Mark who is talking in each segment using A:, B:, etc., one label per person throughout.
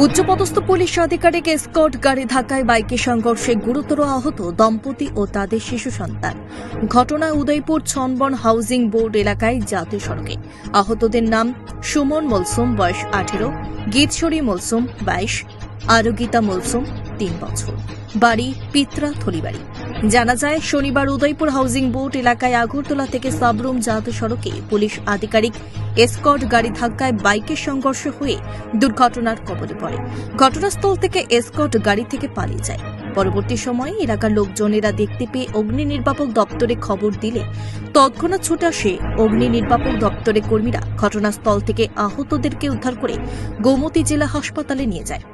A: উচ্চপদস্থ পুলিশ আধিকারিক এসকর্ট গাড়ি ধাক্কায় বাইকের সংঘর্ষে গুরুতর আহত দম্পতি ও তাদের শিশু সন্তান। ঘটনায় উদয়পুর ছনবন হাউজিং বোর্ড এলাকায় জাতীয় সড়কে। আহতদের নাম সুমন মলসুম, বয়স 18, গীতশরী মলসুম 22, আরোগিতা মলসুম 3 বছর, বাড়ি পিত্রা থলিবাড়ি। জানা যায়, শনিবার উদয়পুর হাউজিং বোর্ড এলাকায় আগরতলা থেকে সাবরুম জাতীয় সড়কে পুলিশ আধিকারিক এসকর্ট গাড়ি ধাক্কায় বাইকের সংঘর্ষ হয়ে দুর্ঘটনার কবলে পড়ে। ঘটনাস্থল থেকে এসকর্ট গাড়ি থেকে পালিয়ে যায়। পরবর্তী সময়ে এলাকার লোকজনেরা দেখতে পেয়ে অগ্নি নির্বাপক দপ্তরে খবর দিলে তৎক্ষণাৎ ছুটে আসে অগ্নি নির্বাপক দপ্তরের কর্মীরা। ঘটনাস্থল থেকে আহতদেরকে উদ্ধার করে গোমতী জেলা হাসপাতালে নিয়ে যায়।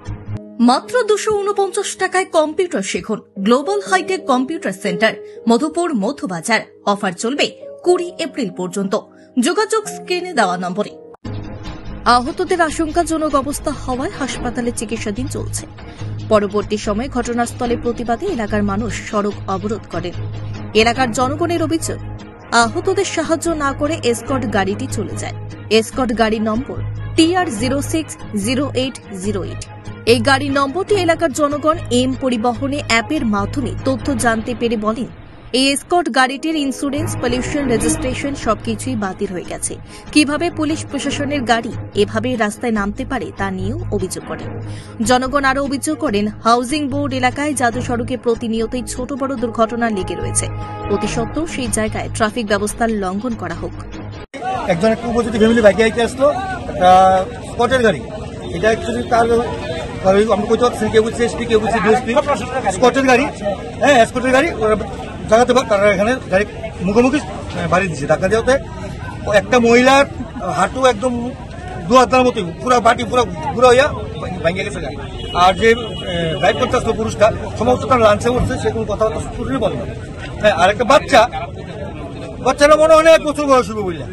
A: মাত্র 249 টাকায় কম্পিউটার শিখুন। Global hitech computer centre, Madhupur Madhyabazar. Offer চলবে 20 এপ্রিল পর্যন্ত। যোগাযোগ স্ক্রিনে দেওয়া নম্বরে। আহতদের আশঙ্কাজনক অবস্থা হওয়ায় হাসপাতালে চিকিৎসাধীন চলছে। পরবর্তী সময়ে ঘটনাস্থলে প্রতিবাদে এলাকার মানুষ সড়ক অবরোধ করেন। এলাকার জনগণের অভিযোগ, আহতদের সাহায্য না করে এসকর্ট গাড়িটি চলে যায়। এসকর্ট গাড়ির নম্বর TR060808। এই গাড়ির নম্বরটি এলাকার জনগণ এম পরিবহনে অ্যাপের মাধ্যমে তথ্য জানতে পেরে বলেন, এই এসকর্ট গাড়িটির ইন্স্যুরেন্স, পলিউশন রেজিস্ট্রেশন সবকিছুই বাতিল হয়ে গেছে। কিভাবে পুলিশ প্রশাসনের গাড়ি এভাবে রাস্তায় নামতে পারে তা নিয়েও অভিযোগ করেন। জনগণ আরও অভিযোগ করেন, হাউজিং বোর্ড এলাকায় জাতীয় সড়কে প্রতিনিয়তই ছোট বড় দুর্ঘটনা লেগে রয়েছে। অতি সত্ত্বেও সেই জায়গায় ট্রাফিক ব্যবস্থার লঙ্ঘন করা হোক।
B: একজন একটু উপস্থিত ফ্যামিলি বাইকে আইতে আসলো, স্কটের গাড়ি। এটা অ্যাকচুয়ালি তার আমরা কইতে পারছি, কেউ বুঝছে এসপি, কেউ বুঝছে ডিএসপি। স্কটের গাড়ি, হ্যাঁ স্কটের গাড়ি জায়গাতে তারা এখানে ডাইরেক্ট মুখোমুখি বাড়ি দিচ্ছে। ধাক্কা দেওয়াতে একটা মহিলার হাঁটু একদম 2 হাতের মতো পুরো বাটি পুরো পুরো হইয়া ভাঙিয়ে গেছে। আর যে ড্রাইভ করতে আসলো পুরুষটা, সমস্ত তার লাঞ্চে উঠছে, সে কোনো কথাবার্তা শুরুই বলে না। হ্যাঁ, আর একটা বাচ্চারা মনে অনেক বছর বয়স হবে বললে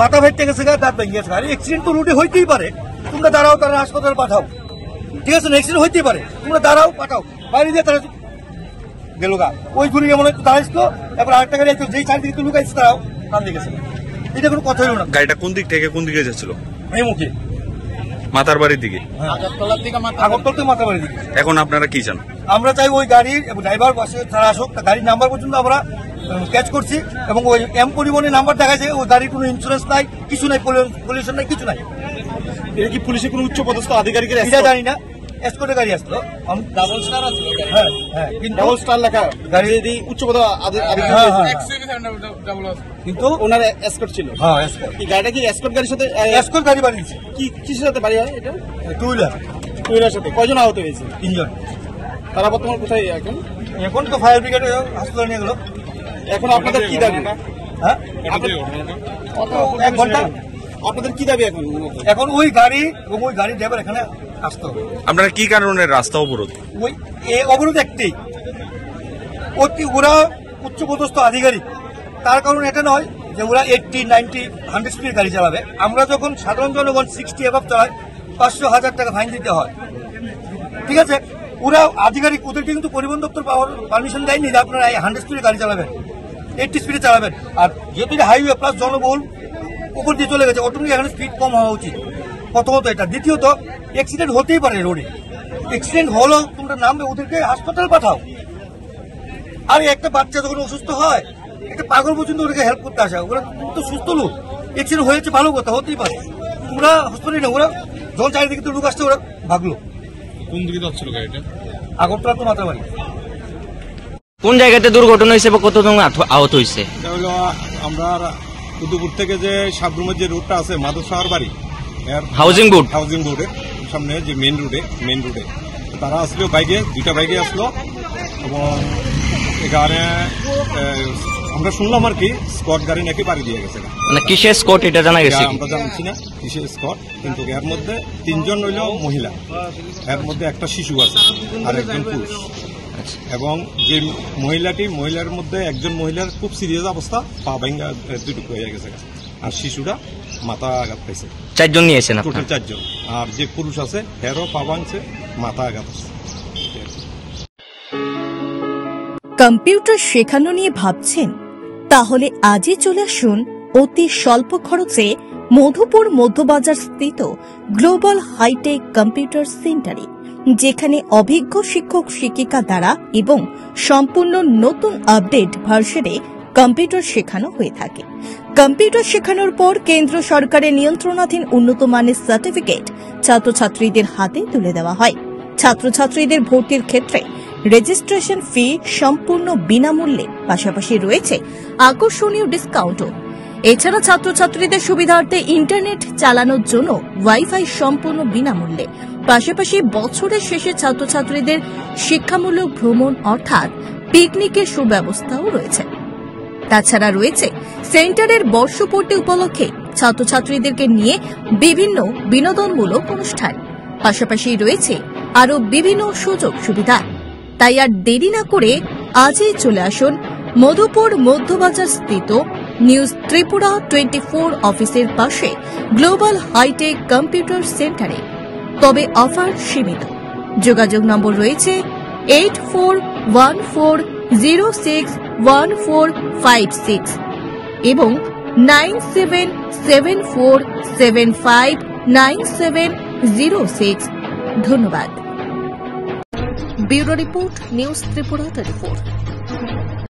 B: মাথা ফেটে গেছে, দাঁত ভেঙে গেছে। আর অ্যাক্সিডেন্ট তো রুটে হইতেই পারে, তোমরা দাঁড়াও, তারা হাসপাতালে পাঠাও, ঠিক আছে? অ্যাক্সিডেন্ট হইতেই পারে, তোমরা দাঁড়াও, পাঠাও। বাইরে দিয়ে তারা গেল গা, ওই ঘুরে মনে একটু দাঁড়াইছিল, এবার আরেকটা গাড়ি যেই চারিদিকে একটু লুকাইছে তারাও কান্দে গেছে। এটা কোনো কথা হইল না।
C: গাড়িটা কোন দিক থেকে কোন দিকে যাচ্ছিল?
B: এই মুখে
C: মাথার বাড়ির দিকে,
B: আগরতলা থেকে মাথার বাড়ির দিকে।
C: এখন আপনারা কি চান?
B: আমরা চাই ওই গাড়ির ড্রাইভার পাশে তারা আসুক, গাড়ির নাম্বার পর্যন্ত আমরা ক্যাচ করছি, এবং ওই এম পরিবহনের নাম্বার দেখা যায়। ওই গাড়ির কোনো ইন্স্যুরেন্স নাই, কিছু নাই, পলিউশন নাই, কিছু নাই।
D: এটা কি পুলিশের কোনো উচ্চ পদস্থ আধিকারিকের?
B: এটা জানি না, এসকর্টের গাড়ি আসলো, ডাবল স্টার আসলো। হ্যাঁ হ্যাঁ,
D: ডাবল স্টার লেখা গাড়ি উচ্চ পদ আধিকারিক,
B: কিন্তু
D: ওনার এসকর্ট ছিল।
B: হ্যাঁ, এসকর্ট।
D: এই গাড়িটা কি এসকর্ট গাড়ির সাথে?
B: এসকর্ট গাড়ি বানিয়েছে।
D: কি কিসের সাথে বাড়ি হয় এটা?
B: টু হুইলার
D: সাথে। কয়জন আহত হয়েছে?
B: 3 জন।
D: তারা বর্তমানে কোথায় এখন?
B: এখন তো ফায়ার ব্রিগেড হাসপাতালে নিয়ে গেল।
D: এখন আপনাদের কি দাবি?
B: হ্যাঁ, 1 ঘন্টা।
D: আপনাদের কি দাবি এখন?
B: এখন ওই গাড়ি এবং ওই গাড়ির ড্রাইভার এখানে আসতে হবে।
C: আপনারা কি কারণে রাস্তা অবরোধ?
B: ওই অবরোধ একটাই, ওরা উচ্চপদস্থ আধিকারিক, তার কারণ এটা নয় যে ওরা 80, 90, 100 স্পিড গাড়ি চালাবে। আমরা যখন সাধারণ জনগণ 60 এভাব চালায় 500,000 টাকা ফাইন দিতে হয়, ঠিক আছে? ওরা আধিকারিক, ওদেরকে কিন্তু পরিবহন দপ্তর পারমিশন দেয়নি যে আপনারা 100 স্পিডে গাড়ি চালাবেন, 80 স্পিডে চালাবেন। আর যেহেতু হাইওয়ে প্লাস জনবহুল উপর দিয়ে চলে গেছে, অটোমেটিক এখানে স্পিড কম হওয়া উচিত, প্রথমত এটা। দ্বিতীয়ত, অ্যাক্সিডেন্ট হতেই পারে রোডে, অ্যাক্সিডেন্ট হলো তোমরা নামবে, ওদেরকে হাসপাতাল পাঠাও। আর একটা বাচ্চা যখন অসুস্থ হয়, একটা পাগল পর্যন্ত ওদেরকে হেল্প করতে আসে। ওরা তো সুস্থ লোক, অ্যাক্সিডেন্ট হয়েছে ভালো কথা, হতেই পারে। ওরা হাসপাতালে না, ওরা যখন চারিদিকে তো লোক আসছে ওরা ভাগলো।
C: কোন দিকে যাচ্ছিল গাড়িটা?
B: আগরতলা তো মাথার বাড়ি।
E: কোন জায়গাতে দুর্ঘটনা হয়েছে বা কতজন আহত হয়েছে?
D: আমরা উদয়পুর থেকে যে সাবরুমের যে রোডটা আছে মাধবসাহার বাড়ি,
E: হাউজিং
D: বোর্ডের সামনে যে মেন রোডে তারা আসলো বাইকে, 2টা বাইকে আসলো, এবং এখানে আমরা শুনলাম আর কি স্কট গাড়ি নাকি পাড়ি দিয়ে গেছে।
E: মানে কিসের স্কট এটা জানা গেছে?
D: আমরা জানছি না কিসের স্কট, কিন্তু এর মধ্যে 3 জন হইল মহিলা, এর মধ্যে একটা শিশু আছে আর একজন পুরুষ। এবং যে মহিলার মধ্যে একজন মহিলার খুব সিরিয়াস অবস্থা, পা ভাঙা 2 হয়ে গেছে, আর শিশুরা মাথা আঘাত পাইছে।
E: 4 জন নিয়েছেন?
D: টোটাল 4 জন। আর যে পুরুষ আছে হেরও পা ভাঙছে, মাথা আঘাত আছে।
A: কম্পিউটার শেখানো নিয়ে ভাবছেন? তাহলে আজই চলে আসুন অতি স্বল্প খরচে মধুপুর মধ্যবাজার স্থিত গ্লোবাল হাইটেক কম্পিউটার সেন্টারে, যেখানে অভিজ্ঞ শিক্ষক শিক্ষিকা দ্বারা এবং সম্পূর্ণ নতুন আপডেট ভার্সনে কম্পিউটার শেখানো হয়ে থাকে। কম্পিউটার শেখানোর পর কেন্দ্র সরকারের নিয়ন্ত্রণাধীন উন্নত মানের সার্টিফিকেট ছাত্রছাত্রীদের হাতে তুলে দেওয়া হয়। ছাত্রছাত্রীদের ভর্তির ক্ষেত্রে রেজিস্ট্রেশন ফি সম্পূর্ণ বিনামূল্যে, পাশাপাশি রয়েছে আকর্ষণীয় ডিসকাউন্টও। এছাড়া ছাত্রছাত্রীদের সুবিধার্থে ইন্টারনেট চালানোর জন্য ওয়াইফাই সম্পূর্ণ বিনামূল্যে, পাশাপাশি বছরের শেষে ছাত্রছাত্রীদের শিক্ষামূলক ভ্রমণ অর্থাৎ পিকনিকের সুব্যবস্থাও রয়েছে। তাছাড়া রয়েছে সেন্টারের বর্ষপূর্তি উপলক্ষে ছাত্রছাত্রীদেরকে নিয়ে বিভিন্ন বিনোদনমূলক অনুষ্ঠান, পাশাপাশি রয়েছে আরও বিভিন্ন সুযোগ সুবিধা। তাই আর দেরি না করে আজই চলে আসুন মধুপুর মধ্যবাজার স্থিত নিউজ ত্রিপুরা 24 অফিসের পাশে গ্লোবাল হাইটেক কম্পিউটার সেন্টারে। তবে অফার সীমিত। যোগাযোগ নম্বর রয়েছে 8414061456 এবং 9774759706। ধন্যবাদ। Bureau report, news Tripura 24।